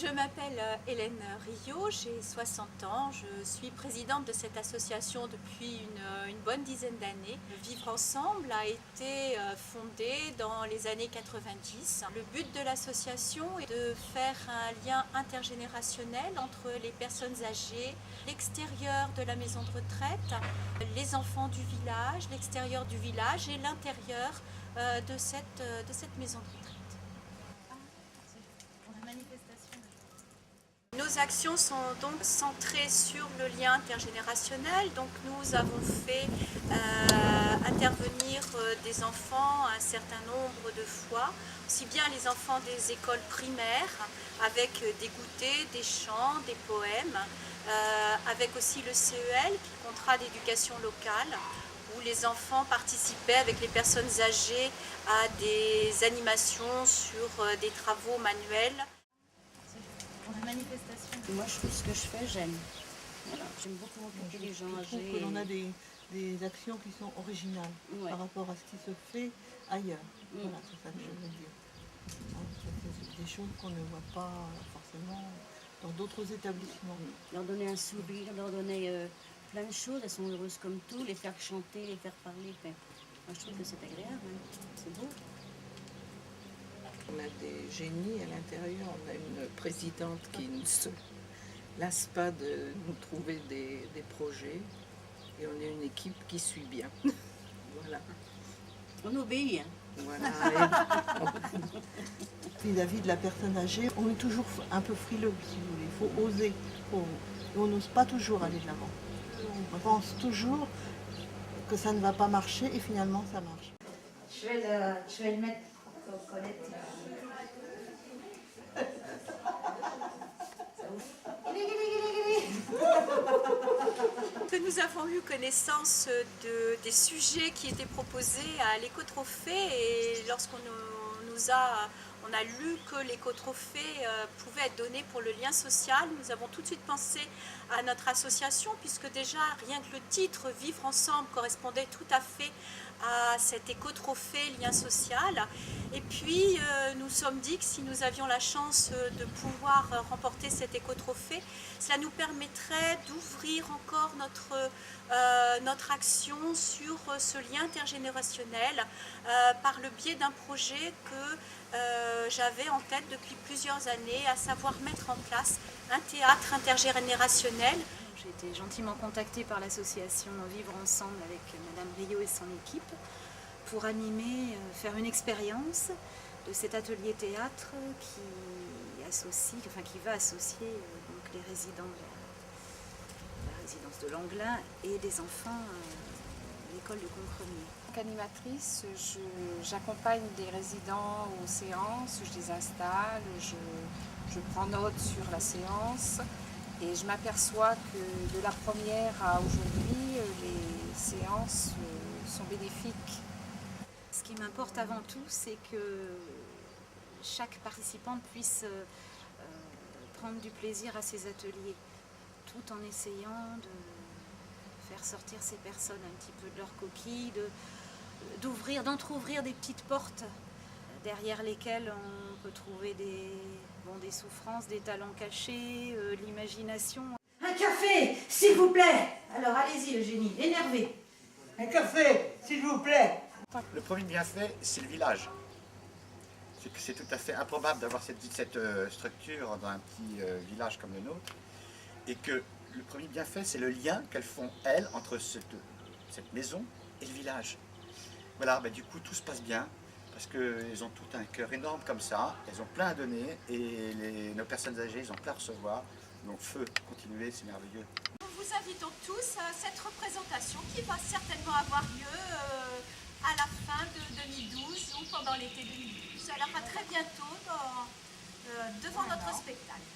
Je m'appelle Hélène Rio, j'ai 60 ans, je suis présidente de cette association depuis une bonne dizaine d'années. Vivre ensemble a été fondé dans les années 90. Le but de l'association est de faire un lien intergénérationnel entre les personnes âgées, l'extérieur de la maison de retraite, les enfants du village, l'extérieur du village et l'intérieur de cette maison de retraite. Nos actions sont donc centrées sur le lien intergénérationnel. Donc nous avons fait intervenir des enfants un certain nombre de fois, aussi bien les enfants des écoles primaires, avec des goûters, des chants, des poèmes, avec aussi le CEL, qui est le contrat d'éducation locale, où les enfants participaient avec les personnes âgées à des animations sur des travaux manuels. Moi, je trouve ce que je fais, j'aime. Voilà. J'aime beaucoup rencontrer les gens âgés. Je trouve que l'on a des actions qui sont originales par rapport à ce qui se fait ailleurs. Voilà, c'est ça que je veux dire. C'est des choses qu'on ne voit pas forcément dans d'autres établissements. Leur donner un sourire, leur donner plein de choses. Elles sont heureuses comme tout. Les faire chanter, les faire parler. Enfin, moi, je trouve que c'est agréable. Hein. C'est beau. On a des génies à l'intérieur, on a une présidente qui ne se lasse pas de nous trouver des projets et on est une équipe qui suit bien. Voilà. On obéit. Hein. Voilà. Vis-à-vis de la personne âgée, on est toujours un peu frileux, si vous voulez. Il faut oser. On n'ose pas toujours aller de l'avant. On pense toujours que ça ne va pas marcher et finalement ça marche. Je vais le mettre pour Colette. Nous avons eu connaissance des sujets qui étaient proposés à l'éco-trophée et lorsqu'on on a lu que l'éco-trophée pouvait être donné pour le lien social, nous avons tout de suite pensé à notre association puisque déjà rien que le titre « Vivre ensemble » correspondait tout à fait à cet éco-trophée lien social. Et puis nous sommes dit que si nous avions la chance de pouvoir remporter cet éco-trophée, cela nous permettrait d'ouvrir encore notre action sur ce lien intergénérationnel par le biais d'un projet que j'avais en tête depuis plusieurs années, à savoir mettre en place un théâtre intergénérationnel. J'ai été gentiment contactée par l'association Vivre Ensemble avec Madame Rio et son équipe pour animer, faire une expérience de cet atelier théâtre qui va associer donc les résidents de la résidence de Langlin et des enfants de l'école de Concremier. En tant qu'animatrice, j'accompagne des résidents aux séances, je les installe, je prends note sur la séance. Et je m'aperçois que de la première à aujourd'hui, les séances sont bénéfiques. Ce qui m'importe avant tout, c'est que chaque participante puisse prendre du plaisir à ces ateliers, tout en essayant de faire sortir ces personnes un petit peu de leur coquille, d'entrouvrir des petites portes derrière lesquelles on peut trouver des souffrances, des talents cachés, l'imagination. Un café, s'il vous plaît. Alors allez-y Eugénie, énervez. Un café, s'il vous plaît. Le premier bienfait, c'est le village. C'est que c'est tout à fait improbable d'avoir cette structure dans un petit village comme le nôtre. Et que le premier bienfait, c'est le lien qu'elles font, elles, entre cette maison et le village. Voilà, du coup, tout se passe bien. Parce qu'elles ont tout un cœur énorme comme ça, elles ont plein à donner et nos personnes âgées, ils ont plein à recevoir. Donc feu, continuez, c'est merveilleux. Nous vous invitons tous à cette représentation qui va certainement avoir lieu à la fin de 2012 ou pendant l'été 2012. Alors à très bientôt devant notre spectacle.